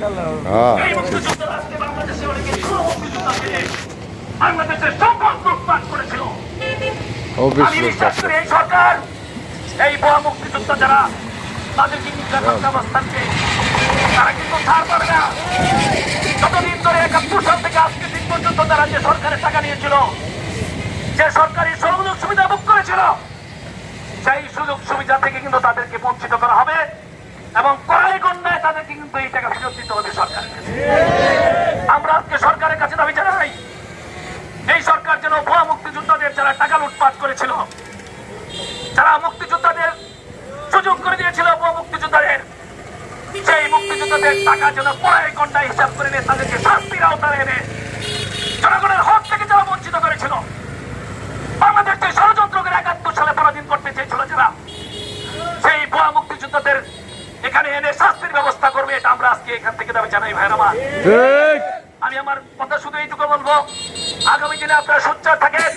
এই মুক্তিযুদ্ধের আজকে বাংলাদেশে অনেকে মুক্তিযোদ্ধা ছিলেন, বাংলাদেশের সম্পদ লুটপাট করেছিল। আমি বিশ্বাস করি এই সরকার এই ভুয়া মুক্তিযোদ্ধা যারা তাদের অবস্থানকে তারা কিন্তু ছাড় পাবে না। যতদিন ধরে ৭১ সাল থেকে আজকে দিন পর্যন্ত তারা যে সরকারের টাকা নিয়েছিল, যে সরকারি সুযোগ সুবিধা ভোগ করেছিল, সেই সুযোগ সুবিধা থেকে কিন্তু তাদেরকে বঞ্চিত করা হবে এবং কড়াই গণ্যায় তাদেরকে কিন্তু এই টাকা ফেরত দিতে হবে সরকারের কাছে। আমরা আজকে সরকারের কাছে দাবি জানাই, এই সরকার যেন ভুয়া মুক্তিযোদ্ধাদের যারা টাকা লুটপাট করেছিল, যারা মুক্তিযোদ্ধাদের সুযোগ করে দিয়েছিল, ভুয়া মুক্তিযোদ্ধাদের সেই মুক্তিযোদ্ধাদের টাকা যেন কড়াই গণ্ডায় হিসাব করে নিয়ে তাদেরকে শাস্তির আওতায় এনে জনগণের হক থেকে যারা বঞ্চিত করেছিল, বাংলাদেশকে ষড়যন্ত্র করে ৭১ সালে পরাধীন করতে চেয়েছিল যারা, সেই ভুয়া মুক্তিযোদ্ধাদের এখানে এনে শাস্তির ব্যবস্থা করবে, এটা আমরা আজকে এখান থেকে দাবি জানাই। ভাইরা আমার, আমি আমার কথা শুধু এইটুকু বলবো, আগামী দিনে আপনারা সোচ্চার থাকেন,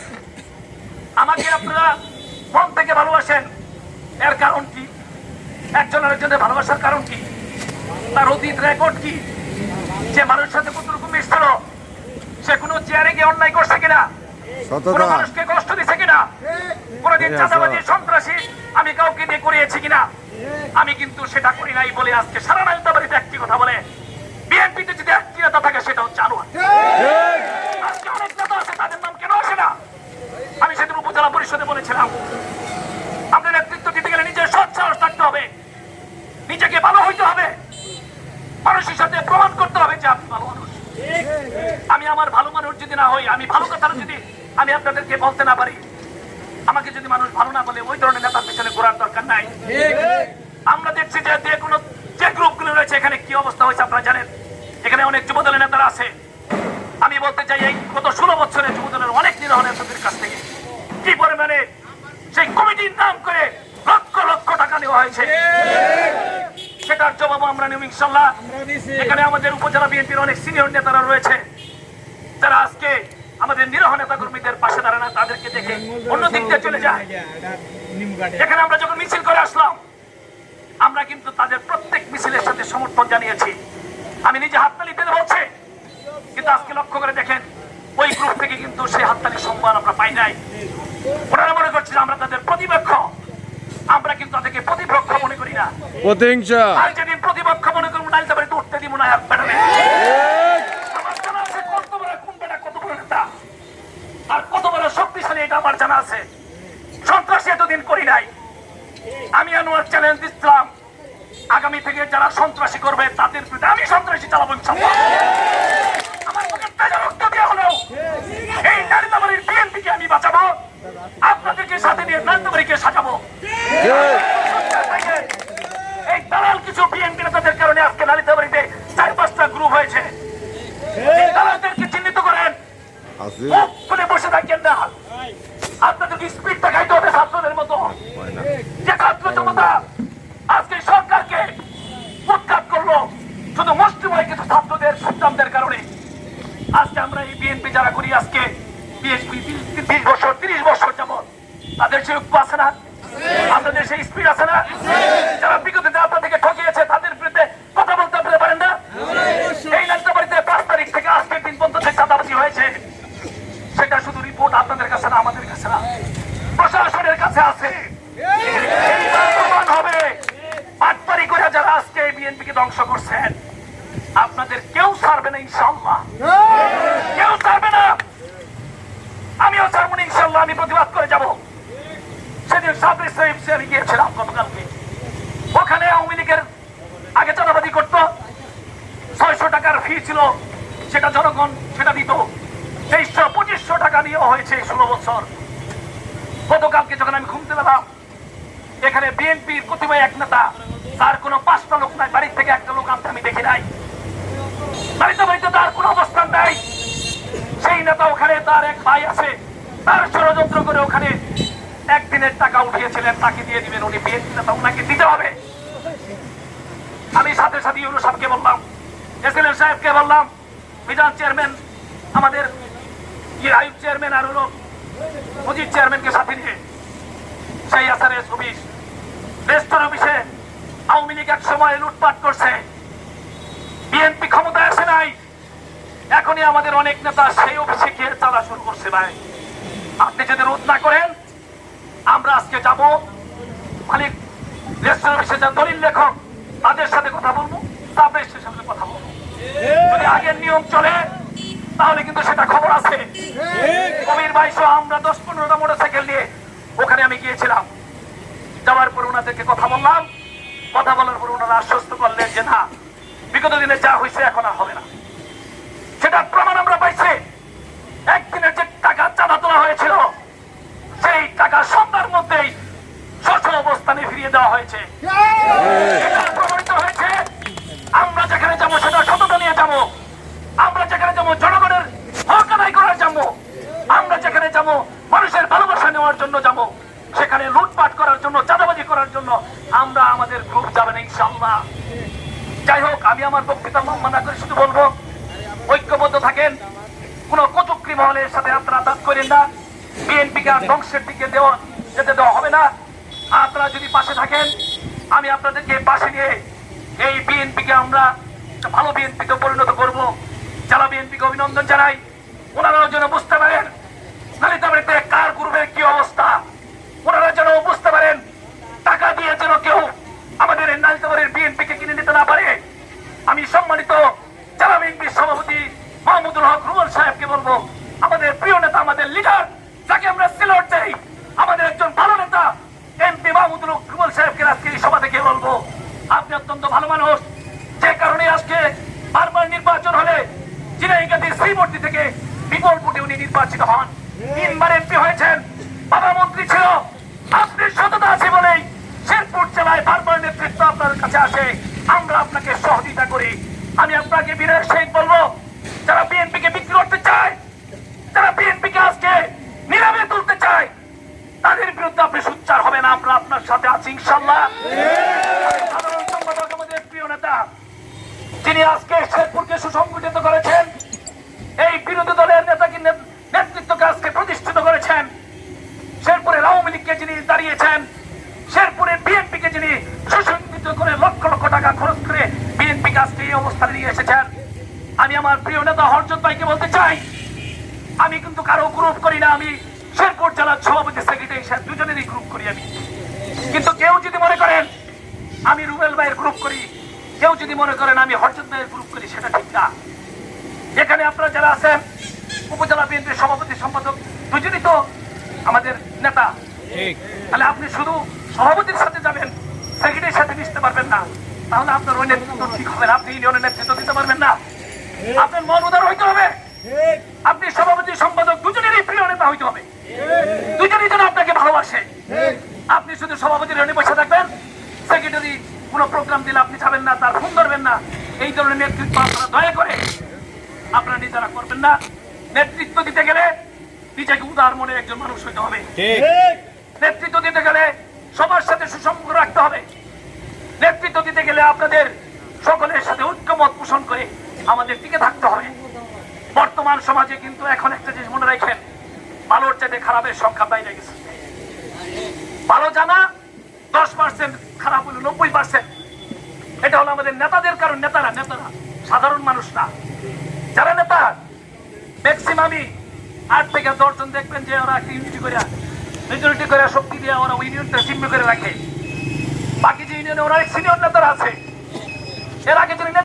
আমাকে আপনারা মন থেকে ভালোবাসেন। এর কারণ কি? একজন আরেকজনের ভালোবাসার কারণ কি? তার অতীত রেকর্ড কি? যে মানুষের সাথে কতটুকু মিশছিল, সে কোনো চেয়ারে গিয়ে অন্যায় করছে কিনা, কোন মানুষকে কষ্ট দিছে কিনা, কোনদিন চাঁদাবাজি সন্ত্রাসী আমি কাউকে দিয়ে করিয়েছি কিনা, আমি কিন্তু সেটা করি নাই বলে আজকে সারা নাইলতাবাড়িতে একটি কথা বলে, বিএনপিতে যদি একটি নেতা থাকে সেটা হচ্ছে আনোয়ার। আজকে অনেক নেতা আছে, তাদের নাম কেন আসে না? আমি সেদিন উপজেলা পরিষদে বলেছিলাম, আপনার নেতৃত্ব দিতে গেলে নিজের সৎ সাহস থাকতে হবে, নিজেকে ভালো হইতে হবে, মানুষের সাথে প্রমাণ করতে হবে যে আপনি ভালো মানুষ। আমি আমার ভালো মানুষ যদি না হই, আমি ভালো কথা যদি আমি আপনাদেরকে বলতে না পারি, আমাকে যদি মানুষ ভালো না বলে, ওই ধরনের নেতার পিছনে ঘোরার দরকার নাই। আমরা দেখছি যে যে গ্রুপগুলো রয়েছে এখানে কি অবস্থা হয়েছে আপনারা জানেন। এখানে অনেক যুবদলের নেতারা আছে। আমি বলতে চাই, এই গত ১৬ বছরে যুবদলের অনেক নিরহ নেতাদের কাছ থেকে কি পরিমাণে সেই কমিটির নাম করে লক্ষ লক্ষ টাকা নেওয়া হয়েছে, সেটার জবাব আমরা নেব ইনশাল্লাহ। এখানে আমাদের উপজেলা বিএনপির অনেক সিনিয়র নেতারা রয়েছে যারা আজকে আমাদের নিরহ নেতা কর্মীদের পাশে দাঁড়ায় না, তাদেরকে দেখে অন্য দিক দিয়ে চলে যায়। এখানে আমরা যখন মিছিল করে আসলাম, আমরা কিন্তু তাদের প্রত্যেক মিছিলের সাথে সমর্থন জানিয়েছি। আমি নিজে হাততালি পেতে বলছি, কিন্তু আজকে লক্ষ্য করে দেখেন ওই গ্রুপ থেকে কিন্তু সেই হাততালি সম্মান আমরা পাই নাই। ওনারা মনে করছে আমরা তাদের প্রতিপক্ষ, আমরা কিন্তু তাদেরকে প্রতিপক্ষ মনে করি না, প্রতিহিংসা। আর যেদিন প্রতিপক্ষ মনে করবো নাইলে তারপরে উঠতে দিব না। আমার জানা আছে কত বড় কোন বেটা, কত বড় নেতা আর কত বড় শক্তিশালী, এটা আমার জানা আছে। সন্ত্রাসী এতদিন করি নাই। আমি আনোয়ার চ্যালেঞ্জ দিচ্ছিলাম, আগামী থেকে যারা সন্ত্রাসী করবে তাদের বিরুদ্ধে আমি সন্ত্রাসী চালাবো ইনশাআল্লাহ। আমার পক্ষে তাজা রক্ত দেওয়া হলো এই নারীতাবাড়ির বিএনপিকে আমি বাঁচাবো, আপনাদেরকে সাথে নিয়ে নারীতাবাড়িকে সাজাবো। এই দালাল কিছু বিএনপি নেতাদের কারণে আজকে নারীতাবাড়িতে ৪-৫টা গ্রুপ হয়েছে। এই দালালদেরকে চিহ্নিত করেন, মুখ খুলে বসে থাকেন না। আপনাদেরকে স্পিড দেখাইতে হবে ছাত্রদের মতো, যে ছাত্র জনতা আজকে সরকারকে উৎখাত করলো শুধু মুসলিময় কিছু ছাত্রদের সন্তানদের কারণে। আজকে আমরা এই বিএনপি যারা করি, আজকে বিএনপি ২০ বছর ৩০ বছর যাবত তাদের সেই ঐক্য আছে না, আপনাদের সেই স্পিড আছে না? যারা বিগত দিনে আপনাদেরকে ঠকিয়েছে তাদের বিরুদ্ধে কথা বলতে আপনারা পারেন না? এই নারীতাবাড়িতে ৫ তারিখ থেকে আজকের দিন পর্যন্ত যে চাঁদাবাজি হয়েছে, সেটা শুধু রিপোর্ট আপনাদের কাছে না, আমাদের কাছে না, প্রশাসনের কাছে আছে। প্রমাণ হবে ৮ তারিখ করে যারা আজকে বিএনপিকে ধ্বংস করছেন, আপনাদের কেউ ছাড়বে না ইনশাআল্লাহ, কেউ ছাড়বে না। আমিও ছাড়বো না ইনশাআল্লাহ, আমি প্রতিবাদ করে যাব। সেদিন সাবরে আমি গিয়েছিলাম গতকালকে, ওখানে আওয়ামী লীগের আগে চাঁদাবাজি করতো, ৬০০ টাকার ফি ছিল, সেটা জনগণ সেটা দিত, ২৩০০-২৫০০ টাকা নিয়ে হয়েছে ১৬ বছর। গতকালকে যখন আমি ঘুমতে পেলাম, এখানে বিএনপির প্রতিবায় এক নেতা, তার কোনো ৫টা লোক নাই, বাড়ির থেকে একটা লোক আনতে আমি দেখি নাই। বাড়িতে বাড়িতে তার কোনো অবস্থান নাই। সেই নেতা ওখানে তার এক ভাই আছে, তার ষড়যন্ত্র করে ওখানে একদিনের টাকা উঠিয়েছিলেন, তাকে দিয়ে দিবেন, উনি বিএনপি নেতা, ওনাকে দিতে হবে। আমি সাথে সাথে ইউনূস সাহেবকে বললাম, এসএলএম সাহেবকে বললাম, মিজান চেয়ারম্যান, আমাদের আইয়ুব চেয়ারম্যান আর হলো মজিদ চেয়ারম্যানকে সাথে নিয়ে সেই আসারের অফিস রেস্টোর অফিসে আওয়ামী লীগ এক সময় লুটপাট করছে, বিএনপি কারণে আমাদের অনেক নেতা সেই অফিসে গিয়ে চাঁদা শুরু করছে। ভাই, আপনি যদি রোধ না করেন, আমরা আজকে যাব মালিক রেজিস্ট্রার অফিসে যা দলিল লেখক তাদের সাথে কথা বলবো, সাব রেজিস্ট্রারের সাথে কথা বলবো। যদি আগের নিয়ম চলে তাহলে কিন্তু সেটা খবর আছে। কবির ভাই সহ আমরা 10-15টা মোটরসাইকেল নিয়ে ওখানে আমি গিয়েছিলাম। যাওয়ার পর ওনাদেরকে কথা বললাম। কথা বলার পর ওনারা আশ্বস্ত করলেন যে না, বিগত দিনে যা হয়েছে এখন আর হবে না। সেটার প্রমাণ আমরা পাইছি। একদিনের যে টাকা চাঁদা তোলা হয়েছিল, সেই টাকা সন্ধ্যার মধ্যেই সচল অবস্থানে ফিরিয়ে দেওয়া হয়েছে। এটা প্রমাণিত হয়েছে। আমরা যেখানে যাবো সেটা সততা নিয়ে যাবো। আমরা যেখানে যাবো জনগণের হক আদায় করার যাবো। আমরা যেখানে যাবো মানুষের ভালোবাসা নেওয়ার জন্য যাবো। সেখানে লুটপাট করার জন্য, চাঁদাবাজি করার জন্য আমরা আমাদের গ্রুপ যাবে না ইনশাআল্লাহ। যাই হোক, আমি আমার বক্তৃতা লম্বা না করে শুধু বলবো, ঐক্যবদ্ধ থাকেন। কোন কচুক্রি মহলের সাথে আপনারা দাঁত করেন না। বিএনপিকে আর ধ্বংসের দিকে যেতে দেওয়া হবে না। আপনারা যদি পাশে থাকেন, আমি আপনাদেরকে পাশে নিয়ে এই বিএনপিকে আমরা ভালো বিএনপিতে পরিণত করব। যারা বিএনপিকে অভিনন্দন জানাই, ওনারাও যেন বুঝতে পারেন নালিতাবাড়িতে কার গ্রুপের কি অবস্থা। ওনারা যেন বুঝতে পারেন টাকা দিয়ে যেন কেউ আমাদের এই নালিতাবাড়ির বিএনপিকে কিনে নিতে না পারে। আমি সম্মানিত জেলা বিএনপির সভাপতি মাহমুদুল হক রুবেল সাহেবকে বলবো, আমাদের প্রিয় নেতা, আমাদের লিডার, যাকে আমরা সিলেট দেই, আমাদের একজন ভালো নেতা এমপি মাহমুদুল হক রুবেল সাহেবকে আজকে এই সভা থেকে বলবো, আপনি অত্যন্ত ভালো মানুষ। যে কারণে আজকে বারবার নির্বাচন হলে ঝিনাইগাতীর শ্রীমূর্তি থেকে বিপুল ভোটে উনি নির্বাচিত হন। 3বার এমপি হয়েছেন, বাবা মন্ত্রী ছিল। আপনি সততা আছে বলেই শেরপুর জেলায় বারবার নেতৃত্ব আপনার কাছে আসে। আমরা আপনাকে সহযোগিতা করি। আমি আপনাকে বিনয়ের সহিত বলবো, যারা বিএনপিকে বিক্রি করতে চায়, যারা বিএনপিকে আজকে নীরবে তুলতে চায়, তাদের বিরুদ্ধে আপনি সোচ্চার হবেন। আমরা আপনার সাথে আছি ইনশাআল্লাহ। সাধারণ সম্পাদক আমাদের প্রিয় নেতা, যিনি আজকে শেরপুরকে সুসংগঠিত করেছেন, এই বিরোধী দলের নেতাকে নেতৃত্বকে আজকে প্রতিষ্ঠিত করেছেন, শেরপুরের আওয়ামী লীগকে যিনি দাঁড়িয়েছেন, শেরপুরের বিএনপিকে যিনি সুসংগঠিত করে লক্ষ লক্ষ টাকা খরচ করে বিএনপিকে আজকে এই অবস্থানে নিয়ে এসেছেন। আমি আমার প্রিয় নেতা হরজত ভাইকে বলতে চাই, আমি কিন্তু কারো গ্রুপ করি না। আমি শেরপুর জেলার সভাপতি, সেক্রেটারি, দুজনেরই গ্রুপ করি আমি। কিন্তু কেউ যদি মনে করেন আমি রুবেল ভাইয়ের গ্রুপ করি, কেউ যদি মনে করেন আমি হরজত ভাইয়ের গ্রুপ করি, সেটা ঠিক না। এখানে আপনারা যারা আছেন, উপজেলা বিএনপির সভাপতি, সম্পাদক, দুজনই তো আমাদের নেতা। তাহলে আপনি শুধু সভাপতির সাথে যাবেন, সেক্রেটারির সাথে মিশতে পারবেন না, তাহলে আপনার ওই নেতৃত্ব ঠিক হবে না। আপনি ইউনিয়নের নেতৃত্ব দিতে পারবেন না। আপনার মন উদার হইতে হবে। আপনি সভাপতি, সম্পাদক দুজনেরই প্রিয় নেতা হইতে হবে। দুজনেই যেন আপনাকে ভালোবাসে। আপনি শুধু সভাপতির হয়ে বসে থাকবেন, সেক্রেটারি কোন প্রোগ্রাম দিলে আপনি যাবেন না, তার ফোন ধরবেন না। এই ধরনের নেতৃত্ব আপনারা দয়া করে আপনারা নিজেরা করবেন না। নেতৃত্ব দিতে গেলে নিজেকে উদার মনে একজন মানুষ হইতে হবে। নেতৃত্ব দিতে গেলে সবার সাথে সুসম্পর্ক রাখতে হবে। নেতৃত্ব দিতে গেলে আপনাদের সকলের সাথে ঐক্যমত পোষণ করে আমাদের টিকে থাকতে হবে। বর্তমান সমাজে কিন্তু এখন একটা জিনিস মনে রাখেন, ভালোর চাইতে খারাপের সংখ্যা বাইরে গেছে। ভালো জানা 10%, খারাপ হলো 90%। এটা হলো আমাদের নেতাদের কারণ। নেতারা সাধারণ মানুষ না। যারা নেতা ম্যাক্সিমামই 8 থেকে 10 জন দেখবেন যে ওরা একটা ইউনিটি করে, মেজরিটি করে, শক্তি দিয়ে ওরা ইউনিয়নটা জিম্মি করে রাখে। বাকি যে ইউনিয়নে ওরা সিনিয়র নেতারা আছে, এর আগে